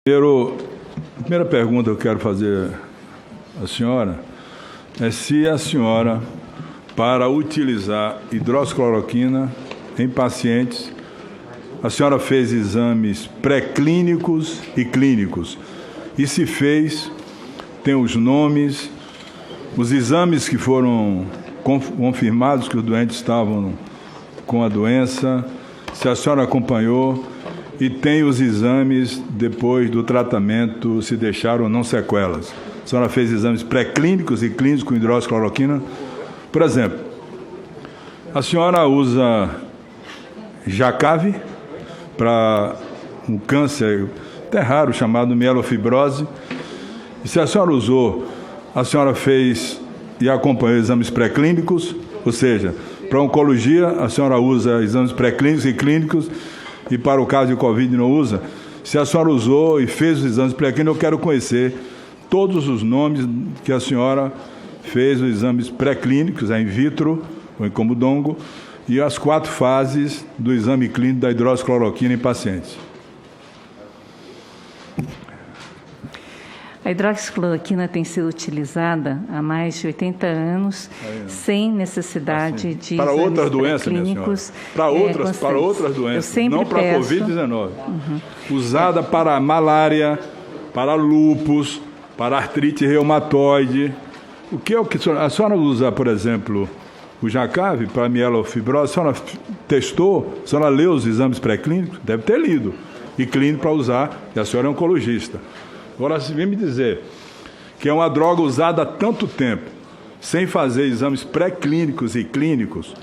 A primeira pergunta que eu quero fazer à senhora é se a senhora, para utilizar hidroxicloroquina em pacientes, a senhora fez exames pré-clínicos e clínicos. E se fez, tem os nomes, os exames que foram confirmados que os doentes estavam com a doença, se a senhora acompanhou, e tem os exames depois do tratamento, se deixaram ou não sequelas. A senhora fez exames pré-clínicos e clínicos com hidroxicloroquina. Por exemplo, a senhora usa Jacave para um câncer até raro chamado mielofibrose. E se a senhora usou, a senhora fez e acompanhou exames pré-clínicos, ou seja, para oncologia a senhora usa exames pré-clínicos e clínicos, e para o caso de Covid não usa. Se a senhora usou e fez os exames pré-clínicos, eu quero conhecer todos os nomes que a senhora fez os exames pré-clínicos, in vitro ou em camundongo, e as 4 fases do exame clínico da hidroxicloroquina em pacientes. A hidroxicloroquina tem sido utilizada há mais de 80 anos, sem necessidade de para exames outras doenças, clínicos. Para outras doenças, não para a Covid-19. Usada para malária, para lúpus, para artrite reumatoide. O que a senhora usa, por exemplo, o Jacave para mielofibrose? A senhora testou? A senhora leu os exames pré-clínicos? Deve ter lido. E clínico para usar, e a senhora é oncologista. Agora, se vem me dizer que é uma droga usada há tanto tempo, sem fazer exames pré-clínicos e clínicos,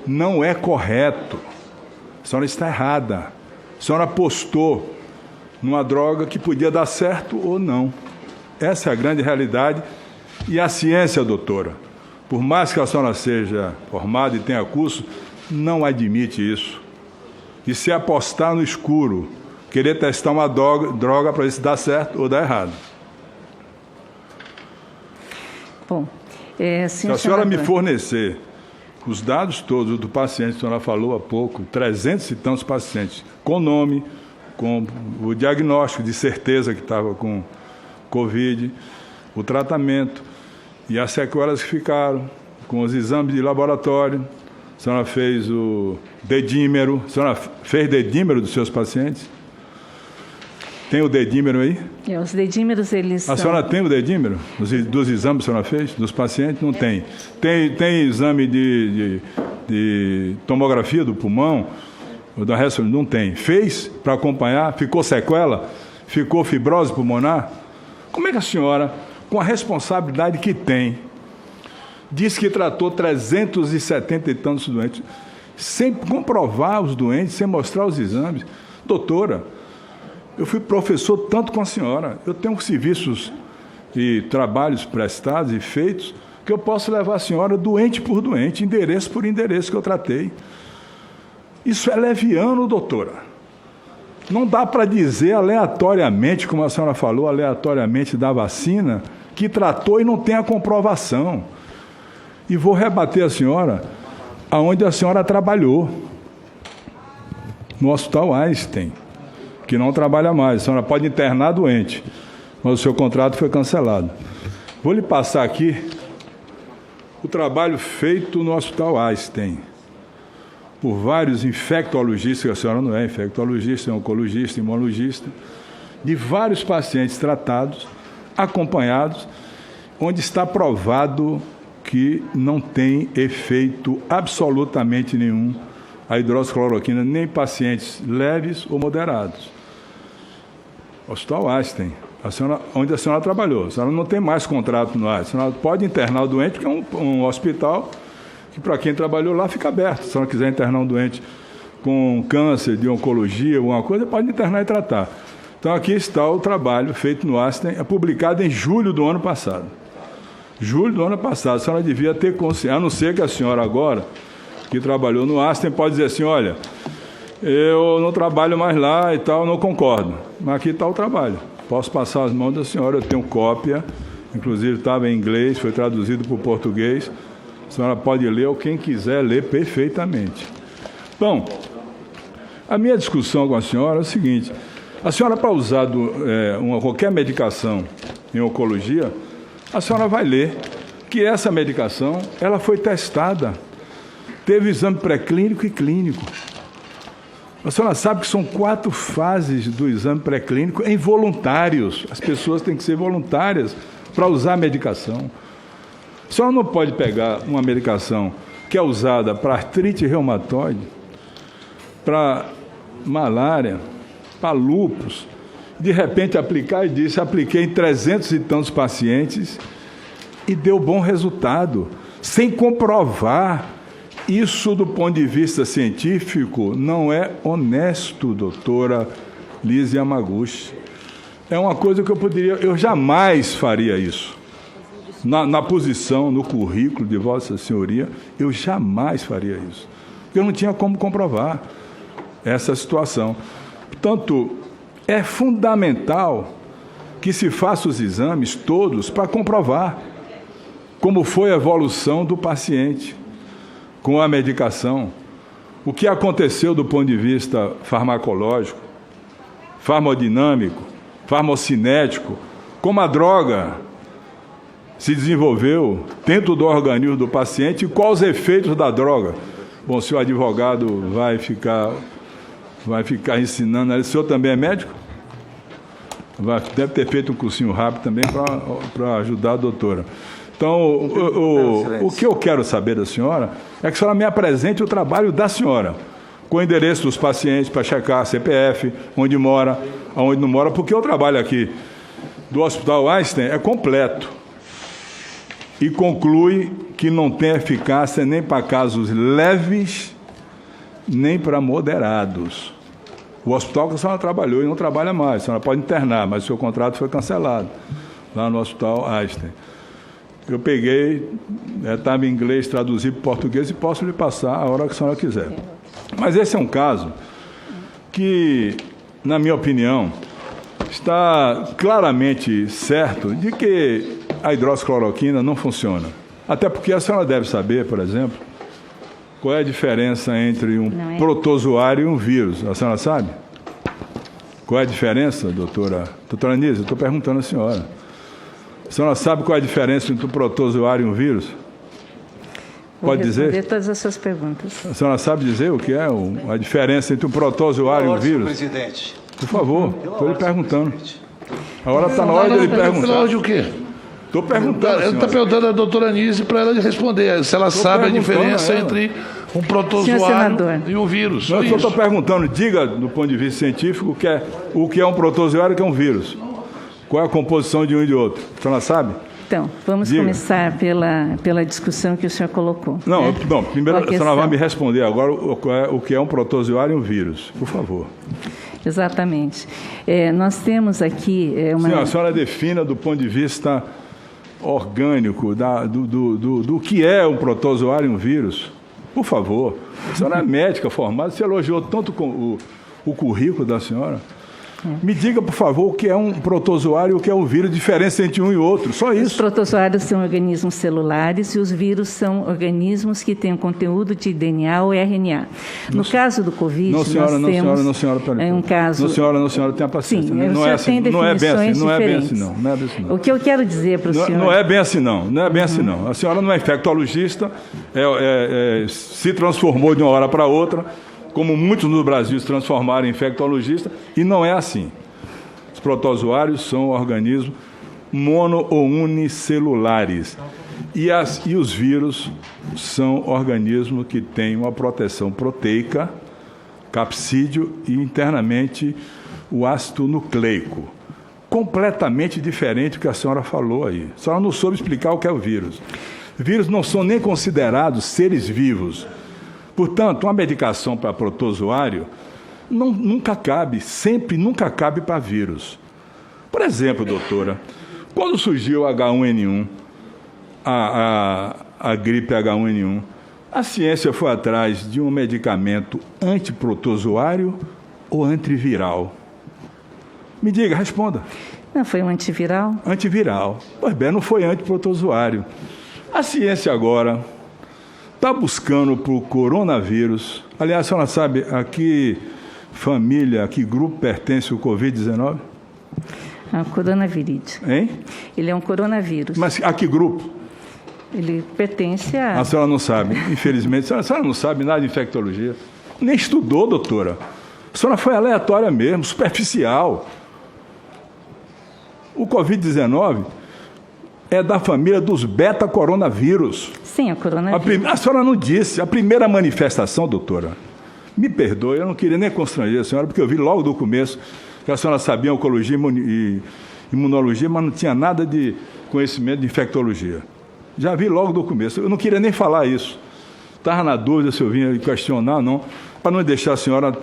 não é correto. A senhora está errada. A senhora apostou numa droga que podia dar certo ou não. Essa é a grande realidade. E a ciência, doutora, por mais que a senhora seja formada e tenha curso, não admite isso. E se apostar no escuro, querer testar uma droga para ver se dá certo ou dá errado. Bom, se a senhora me fornecer os dados todos do paciente, a senhora falou há pouco, 300 e tantos pacientes, com nome, com o diagnóstico de certeza que estava com Covid, o tratamento e as sequelas que ficaram, com os exames de laboratório, a senhora fez o dedímero, a senhora fez dedímero dos seus pacientes? Tem o dedímero aí? Os dedímeros, eles A senhora tem o dedímero? Dos exames que a senhora fez? Dos pacientes? Não tem. Tem exame de tomografia do pulmão? Ou da ressonância? Não tem. Fez para acompanhar? Ficou sequela? Ficou fibrose pulmonar? Como é que a senhora, com a responsabilidade que tem, diz que tratou 370 e tantos doentes, sem comprovar os doentes, sem mostrar os exames? Doutora, eu fui professor tanto com a senhora, eu tenho serviços e trabalhos prestados e feitos que eu posso levar a senhora doente por doente, endereço por endereço que eu tratei. Isso é leviano, doutora. Não dá para dizer aleatoriamente, como a senhora falou, aleatoriamente da vacina, que tratou e não tem a comprovação. E vou rebater a senhora aonde a senhora trabalhou, no Hospital Einstein, que não trabalha mais. A senhora pode internar doente, mas o seu contrato foi cancelado. Vou lhe passar aqui o trabalho feito no Hospital Einstein por vários infectologistas, que a senhora não é infectologista, é oncologista, imunologista, de vários pacientes tratados, acompanhados, onde está provado que não tem efeito absolutamente nenhum a hidroxicloroquina, nem em pacientes leves ou moderados. Hospital Einstein, onde a senhora trabalhou. A senhora não tem mais contrato no Einstein. A senhora pode internar o doente, porque é um hospital que, para quem trabalhou lá, fica aberto. Se a senhora quiser internar um doente com câncer, de oncologia, alguma coisa, pode internar e tratar. Então, aqui está o trabalho feito no Einstein, publicado em julho do ano passado. Julho do ano passado. A senhora devia ter consciência, a não ser que a senhora agora, que trabalhou no Einstein, pode dizer assim, olha, eu não trabalho mais lá e tal, não concordo. Mas aqui está o trabalho. Posso passar as mãos da senhora, eu tenho cópia, inclusive estava em inglês, foi traduzido para o português. A senhora pode ler, ou quem quiser ler perfeitamente. Bom, a minha discussão com a senhora é o seguinte, A senhora, para usar qualquer medicação em oncologia, a senhora vai ler que essa medicação ela foi testada, teve exame pré-clínico e clínico. A senhora sabe que são 4 fases do exame pré-clínico em voluntários. As pessoas têm que ser voluntárias para usar a medicação. A senhora não pode pegar uma medicação que é usada para artrite reumatoide, para malária, para lúpus, de repente aplicar, e disse, apliquei em 300 e tantos pacientes e deu bom resultado, sem comprovar. Isso, do ponto de vista científico, não é honesto, doutora Lise Yamaguchi. É uma coisa que eu jamais faria isso. Na posição, no currículo de Vossa Senhoria, eu jamais faria isso. Porque eu não tinha como comprovar essa situação. Portanto, é fundamental que se faça os exames todos para comprovar como foi a evolução do paciente com a medicação, o que aconteceu do ponto de vista farmacológico, farmodinâmico, farmocinético, como a droga se desenvolveu dentro do organismo do paciente e quais os efeitos da droga. Bom, se o advogado vai ficar ensinando, o senhor também é médico? Deve ter feito um cursinho rápido também para ajudar a doutora. Então, o que eu quero saber da senhora é que a senhora me apresente o trabalho da senhora, com o endereço dos pacientes para checar CPF, onde mora, aonde não mora, porque o trabalho aqui do Hospital Einstein é completo e conclui que não tem eficácia nem para casos leves, nem para moderados. O hospital que a senhora trabalhou e não trabalha mais, a senhora pode internar, mas o seu contrato foi cancelado lá no Hospital Einstein. Eu peguei, estava em inglês, traduzi para o português e posso lhe passar a hora que a senhora quiser. Mas esse é um caso que, na minha opinião, está claramente certo de que a hidroxicloroquina não funciona. Até porque a senhora deve saber, por exemplo, qual é a diferença entre um protozoário e um vírus. A senhora sabe? Qual é a diferença, doutora Anísia? Eu estou perguntando à senhora. A senhora sabe qual é a diferença entre um protozoário e um vírus? Pode dizer? Vou responder todas as suas perguntas. A senhora sabe dizer o que é a diferença entre um protozoário e um vírus? Presidente. Por favor, estou lhe perguntando. A hora está na hora de ele perguntar. Pela hora de o quê? Estou perguntando. Ele está perguntando à doutora Anísia para ela responder se ela sabe a diferença entre um protozoário e um vírus. Eu só estou perguntando, diga do ponto de vista científico o que é um protozoário e o que é um vírus. Qual é a composição de um e de outro? A senhora sabe? Então, vamos começar pela discussão que o senhor colocou. Não, primeiro a senhora vai me responder agora o que é um protozoário e um vírus, por favor. Exatamente. Nós temos aqui uma... Sim, a senhora defina do ponto de vista orgânico do que é um protozoário e um vírus. Por favor. A senhora é médica formada, você elogiou tanto o currículo da senhora. Me diga, por favor, o que é um protozoário e o que é um vírus, diferença entre um e outro, só isso. Os protozoários são organismos celulares e os vírus são organismos que têm conteúdo de DNA ou RNA. No caso do Covid, não, senhora, nós temos não, senhora, um caso... Não, senhora, tenha paciência. Sim, não é assim, tem definições não é bem diferentes. assim, não é bem assim, não. O que eu quero dizer para o senhor... Não é bem assim, não é bem assim, não. A senhora não é infectologista, se transformou de uma hora para outra, como muitos no Brasil se transformaram em infectologista, e não é assim. Os protozoários são organismos mono- ou unicelulares. E os vírus são organismos que têm uma proteção proteica, capsídeo e internamente o ácido nucleico. Completamente diferente do que a senhora falou aí. A senhora não soube explicar o que é o vírus. Vírus não são nem considerados seres vivos. Portanto, uma medicação para protozoário nunca cabe para vírus. Por exemplo, doutora, quando surgiu o H1N1, a gripe H1N1, a ciência foi atrás de um medicamento antiprotozoário ou antiviral? Me diga, responda. Não, foi um antiviral? Antiviral. Pois bem, não foi antiprotozoário. A ciência agora está buscando para o coronavírus. Aliás, a senhora sabe, aqui família, a que grupo pertence o Covid-19? É um coronavírus. Hein? Ele é um coronavírus. Mas a que grupo? Ele pertence a... A senhora não sabe, infelizmente. A senhora não sabe nada de infectologia. Nem estudou, doutora. A senhora foi aleatória mesmo, superficial. O Covid-19 é da família dos beta-coronavírus. Sim, é coronavírus. A senhora não disse. A primeira manifestação, doutora, me perdoe, eu não queria nem constranger a senhora, porque eu vi logo do começo que a senhora sabia oncologia e imunologia, mas não tinha nada de conhecimento de infectologia. Já vi logo do começo. Eu não queria nem falar isso. Estava na dúvida se eu vinha questionar ou não, para não deixar a senhora,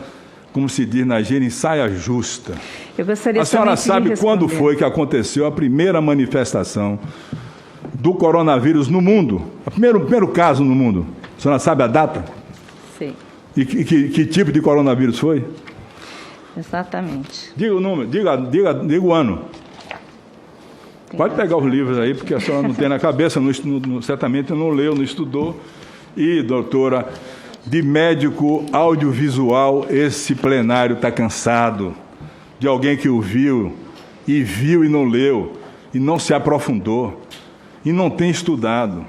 como se diz na gíria, em saia justa. Eu gostaria a senhora sabe quando foi que aconteceu a primeira manifestação do coronavírus no mundo? O primeiro caso no mundo. A senhora sabe a data? Sei. E que tipo de coronavírus foi? Exatamente. Diga o número, diga o ano. Pode pegar os livros aí, porque a senhora não tem na cabeça, certamente não leu, não estudou. E, doutora, de médico audiovisual, esse plenário está cansado. De alguém que o viu e não leu, e não se aprofundou, e não tem estudado.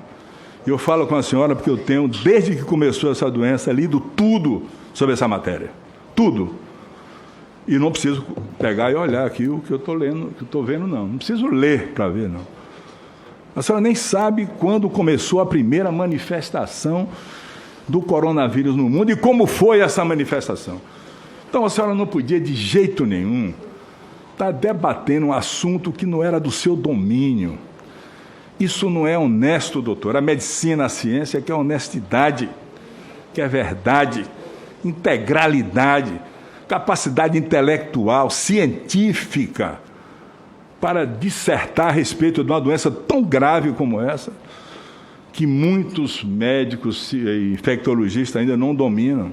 Eu falo com a senhora porque eu tenho, desde que começou essa doença, lido tudo sobre essa matéria. Tudo. E não preciso pegar e olhar aqui o que eu estou lendo, que eu estou vendo, não. Não preciso ler para ver, não. A senhora nem sabe quando começou a primeira manifestação do coronavírus no mundo e como foi essa manifestação. Então a senhora não podia, de jeito nenhum, estar debatendo um assunto que não era do seu domínio. Isso não é honesto, doutor. A medicina, a ciência quer honestidade, quer verdade, integralidade, capacidade intelectual, científica, para dissertar a respeito de uma doença tão grave como essa, que muitos médicos e infectologistas ainda não dominam.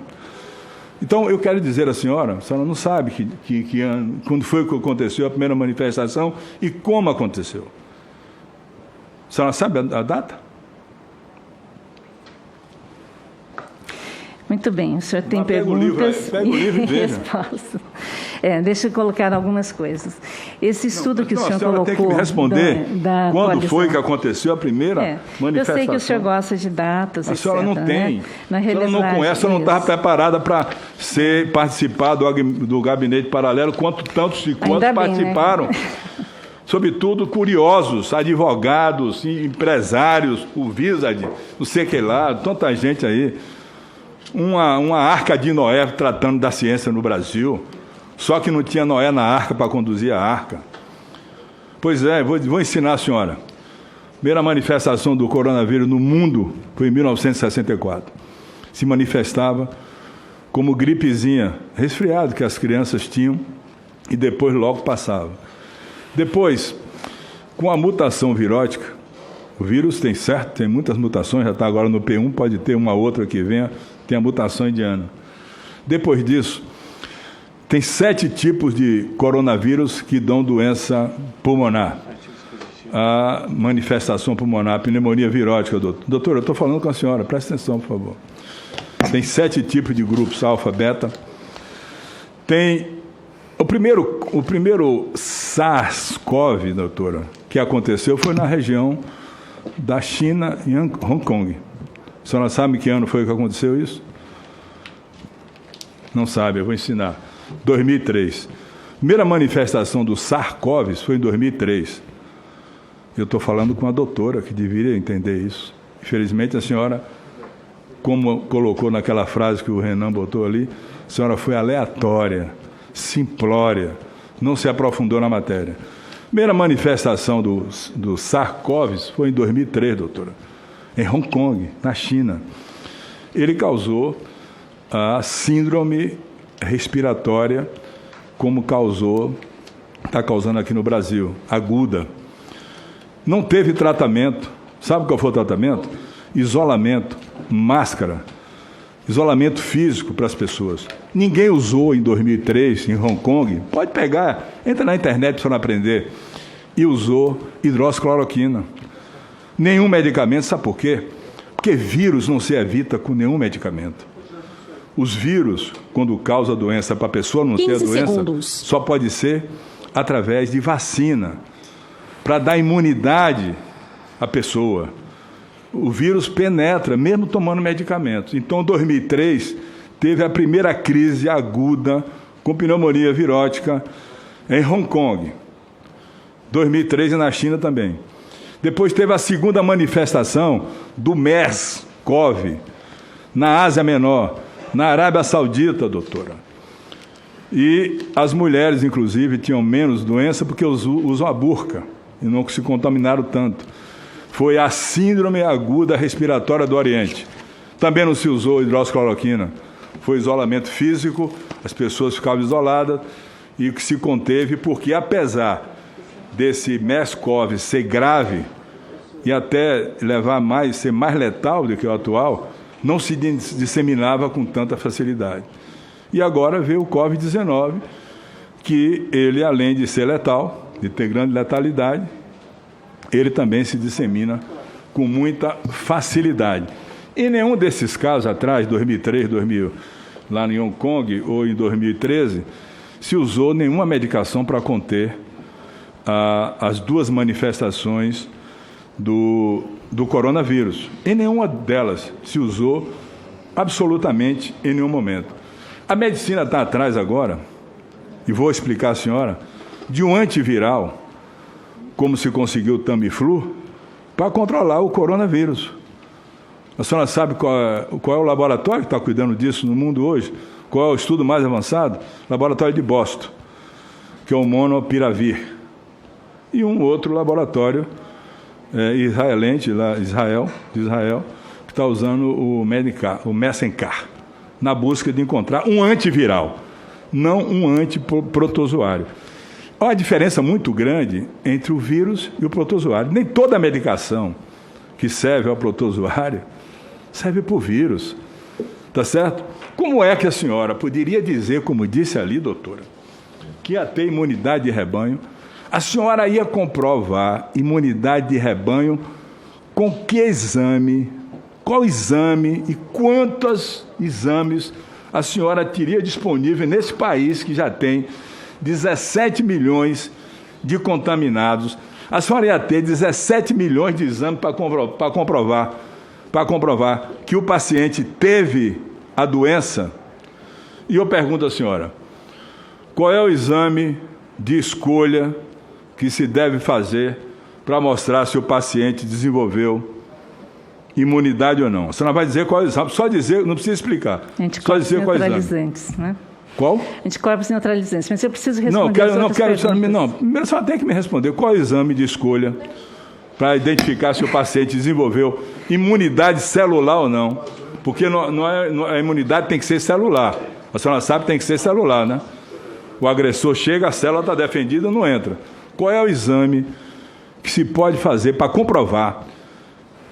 Então, eu quero dizer à senhora, a senhora não sabe quando foi que aconteceu a primeira manifestação e como aconteceu. A senhora sabe a data? Muito bem, o senhor tem perguntas pega o livro e veja. Respostas. Deixa eu colocar algumas coisas. Esse estudo que o senhor colocou... tem que me responder quando coalizão. Foi que aconteceu a primeira manifestação. Eu sei que o senhor gosta de datas, A senhora não tem. Na a senhora não conhece, não estava preparada para participar do gabinete paralelo, quantos participaram. Né? Sobretudo curiosos, advogados, empresários, o Wizard, não sei que lá, tanta gente aí. Uma arca de Noé tratando da ciência no Brasil, só que não tinha Noé na arca para conduzir a arca. Pois é, vou ensinar a senhora. A primeira manifestação do coronavírus no mundo foi em 1964. Se manifestava como gripezinha, resfriado que as crianças tinham, e depois logo passava. Depois, com a mutação virótica, o vírus tem muitas mutações, já está agora no P1, pode ter uma outra que venha, tem a mutação indiana. Depois disso, tem 7 tipos de coronavírus que dão doença pulmonar. A manifestação pulmonar, a pneumonia virótica, doutor. Doutor, eu estou falando com a senhora, presta atenção, por favor. Tem 7 tipos de grupos, alfa, beta. Tem o primeiro SARS-CoV, doutora, que aconteceu foi na região da China, em Hong Kong. A senhora sabe que ano foi que aconteceu isso? Não sabe, eu vou ensinar. 2003. Primeira manifestação do SARS-CoV foi em 2003. Eu estou falando com a doutora, que deveria entender isso. Infelizmente, a senhora, como colocou naquela frase que o Renan botou ali, a senhora foi aleatória, simplória, não se aprofundou na matéria. Primeira manifestação do SARS-CoV foi em 2003, doutora, em Hong Kong, na China. Ele causou a síndrome respiratória, como está causando aqui no Brasil, aguda. Não teve tratamento. Sabe qual foi o tratamento? Isolamento, máscara, isolamento físico para as pessoas. Ninguém usou em 2003, em Hong Kong, pode pegar, entra na internet para aprender, e usou hidroxicloroquina. Nenhum medicamento, sabe por quê? Porque vírus não se evita com nenhum medicamento. os vírus, quando causa a doença para a pessoa não ter a doença, segundos. Só pode ser através de vacina, para dar imunidade à pessoa. O vírus penetra, mesmo tomando medicamentos. Então, em 2003, teve a primeira crise aguda com pneumonia virótica em Hong Kong. 2003 e na China também. Depois teve a segunda manifestação do MERS-CoV na Ásia Menor, na Arábia Saudita, doutora. E as mulheres, inclusive, tinham menos doença porque usam a burca e não se contaminaram tanto. Foi a síndrome aguda respiratória do Oriente. Também não se usou hidroxicloroquina. Foi isolamento físico, as pessoas ficavam isoladas e que se conteve porque, apesar desse MERS-CoV ser grave e até ser mais letal do que o atual, não se disseminava com tanta facilidade. E agora veio o Covid-19, que ele, além de ser letal, de ter grande letalidade, ele também se dissemina com muita facilidade. Em nenhum desses casos atrás, 2003, 2000, lá em Hong Kong, ou em 2013, se usou nenhuma medicação para conter as duas manifestações do coronavírus. Em nenhuma delas se usou absolutamente em nenhum momento. A medicina está atrás agora, e vou explicar à senhora, de um antiviral, como se conseguiu o Tamiflu, para controlar o coronavírus. A senhora sabe qual é o laboratório que está cuidando disso no mundo hoje? Qual é o estudo mais avançado? Laboratório de Boston, que é o Monopiravir. E um outro laboratório israelense, de Israel, que está usando o Messenger, na busca de encontrar um antiviral, não um antiprotozoário. Há uma diferença muito grande entre o vírus e o protozoário. Nem toda medicação que serve ao protozoário serve para o vírus. Tá certo? Como é que a senhora poderia dizer, como disse ali, doutora, que ia ter imunidade de rebanho? A senhora ia comprovar imunidade de rebanho com que exame, qual exame e quantos exames a senhora teria disponível nesse país que já tem 17 milhões de contaminados? A senhora ia ter 17 milhões de exames para comprovar que o paciente teve a doença? E eu pergunto à senhora, qual é o exame de escolha que se deve fazer para mostrar se o paciente desenvolveu imunidade ou não? A senhora vai dizer qual é o exame, só dizer, não precisa explicar. Só dizer qual é o exame. Neutralizantes, né? Qual? Anticorpos neutralizantes. Mas eu preciso responder Primeiro a senhora tem que me responder qual é o exame de escolha para identificar se o paciente desenvolveu imunidade celular ou não. Porque a imunidade tem que ser celular. A senhora sabe que tem que ser celular, né? O agressor chega, a célula está defendida, não entra. Qual é o exame que se pode fazer para comprovar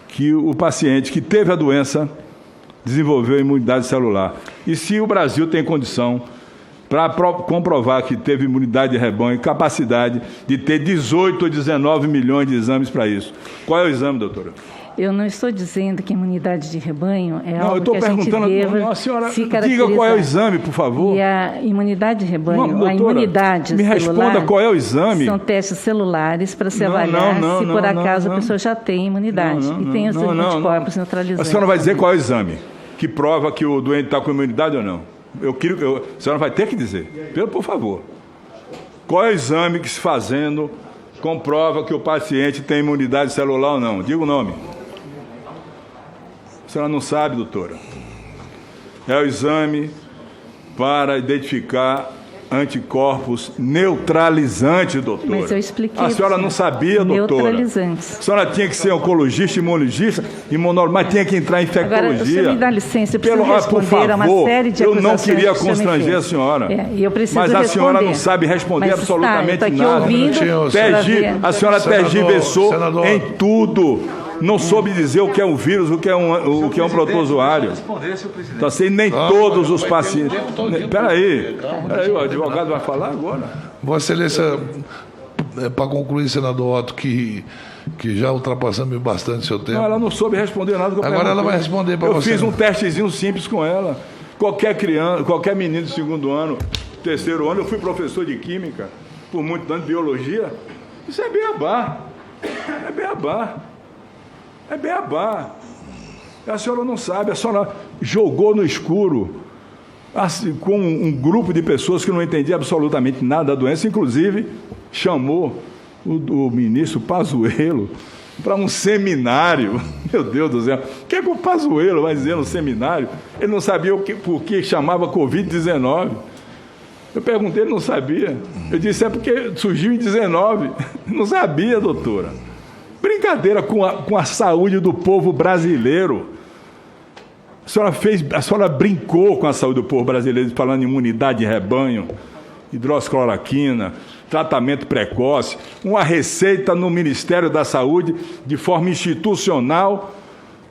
que o paciente que teve a doença desenvolveu imunidade celular? E se o Brasil tem condição para comprovar que teve imunidade de rebanho, capacidade de ter 18 ou 19 milhões de exames para isso? Qual é o exame, doutora? Eu não estou dizendo que a imunidade de rebanho é algo que a gente deva a senhora, se caracterizar. Diga qual é o exame, por favor. E a imunidade de rebanho, doutora, a imunidade me celular, responda qual é o exame. São testes celulares para se avaliar se por acaso a pessoa já tem imunidade e tem os anticorpos neutralizantes. A senhora vai dizer qual é o exame que prova que o doente está com imunidade ou não? A senhora vai ter que dizer. Por favor. Qual é o exame que, se fazendo, comprova que o paciente tem imunidade celular ou não? Diga o nome. A senhora não sabe, doutora. É o exame para identificar anticorpos neutralizantes, doutora. Mas eu expliquei. A senhora não sabia, doutora. Neutralizantes. A senhora tinha que ser oncologista, imunologista, mas tinha que entrar em infectologia. Agora, o senhor me dá licença, eu preciso responder a uma série de acusações. Eu não queria que constranger a senhora. Eu preciso mas a responder. senhora não sabe responder absolutamente nada. A senhora tergiversou em tudo. Não soube dizer o que é um vírus, o que é um protozoário. Está sendo nem todos os pacientes. Espera aí, o advogado vai falar agora. Vossa Excelência, para concluir, senador Otto, que já ultrapassamos bastante seu tempo. Não, ela não soube responder nada. Agora ela vai responder para você. Eu fiz um testezinho simples com ela. Qualquer criança, qualquer menino de segundo ano, terceiro ano, eu fui professor de química, por muito tempo de biologia. Isso é beabá. É beabá. É beabá. A senhora não sabe, a senhora jogou no escuro assim, com um grupo de pessoas que não entendia absolutamente nada da doença, inclusive chamou o ministro Pazuello para um seminário. Meu Deus do céu, o que é que o Pazuello vai dizer no seminário? Ele não sabia por que chamava Covid-19. Eu perguntei, ele não sabia. Eu disse, é porque surgiu em 19. Não sabia, doutora. Brincadeira com a saúde do povo brasileiro. A senhora brincou com a saúde do povo brasileiro, falando em imunidade de rebanho, hidroxicloroquina, tratamento precoce, uma receita no Ministério da Saúde de forma institucional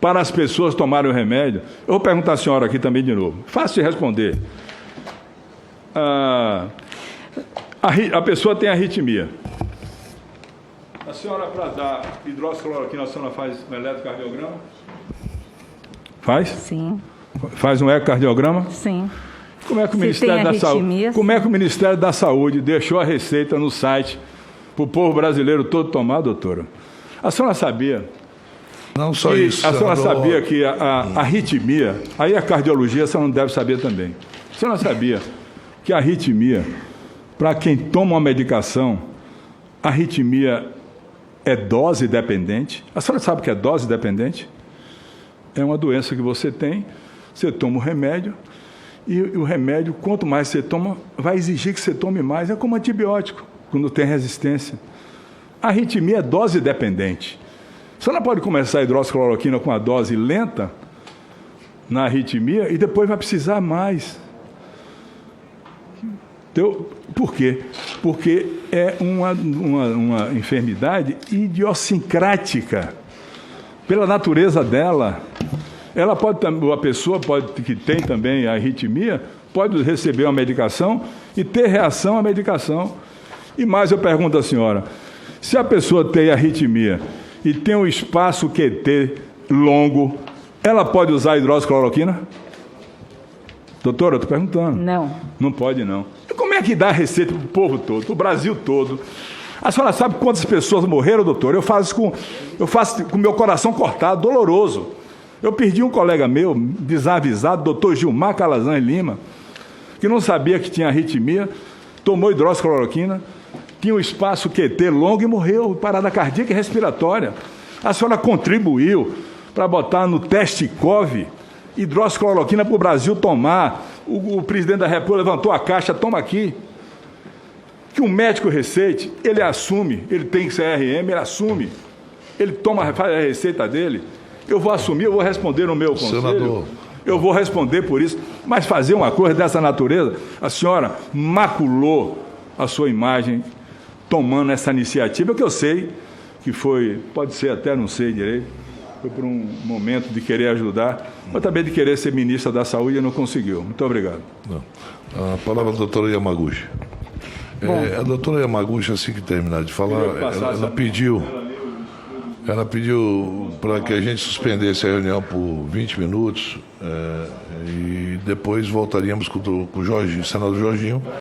para as pessoas tomarem o remédio. Eu vou perguntar à senhora aqui também de novo. Fácil de responder. A pessoa tem arritmia. A senhora, para dar hidroxicloroquina, a senhora faz um eletrocardiograma? Faz? Sim. Faz um ecocardiograma? Sim. Como é que o Ministério da Saúde deixou a receita no site para o povo brasileiro todo tomar, doutora? A senhora sabia? Não só isso. A senhora sabia que a arritmia, aí a cardiologia a senhora não deve saber também. A senhora sabia que a arritmia, para quem toma uma medicação, a arritmia é dose dependente? A senhora sabe o que é dose dependente? É uma doença que você tem, você toma o remédio, e o remédio, quanto mais você toma, vai exigir que você tome mais. É como antibiótico, quando tem resistência. A arritmia é dose dependente. Você não pode começar a hidroxicloroquina com a dose lenta na arritmia e depois vai precisar mais. Então, por quê? Porque é uma enfermidade idiosincrática. Pela natureza dela, ela pode, a pessoa que tem também a arritmia pode receber uma medicação e ter reação à medicação. E mais eu pergunto à senhora, se a pessoa tem arritmia e tem um espaço QT longo, ela pode usar hidroxicloroquina? Doutora, eu estou perguntando. Não. Não pode, não. E como é que dá a receita para o povo todo, para o Brasil todo? A senhora sabe quantas pessoas morreram, doutor? Eu faço com o meu coração cortado, doloroso. Eu perdi um colega meu, desavisado, doutor Gilmar Calazans Lima, que não sabia que tinha arritmia, tomou hidroxicloroquina, tinha um espaço QT longo e morreu, parada cardíaca e respiratória. A senhora contribuiu para botar no teste COVID hidroxicloroquina para o Brasil tomar. O presidente da República levantou a caixa, toma aqui. Que um médico receite, ele assume, ele tem CRM, ele assume, ele faz a receita dele, eu vou assumir, eu vou responder no meu conselho, senador, eu vou responder por isso, mas fazer uma coisa dessa natureza, a senhora maculou a sua imagem tomando essa iniciativa, que eu sei que foi, pode ser até, não sei direito, foi por um momento de querer ajudar, mas também de querer ser ministra da Saúde e não conseguiu. Muito obrigado. Não. A palavra da doutora Yamaguchi. A doutora Yamaguchi, assim que terminar de falar, ela pediu para que a gente suspendesse a reunião por 20 minutos e depois voltaríamos com o senador Jorginho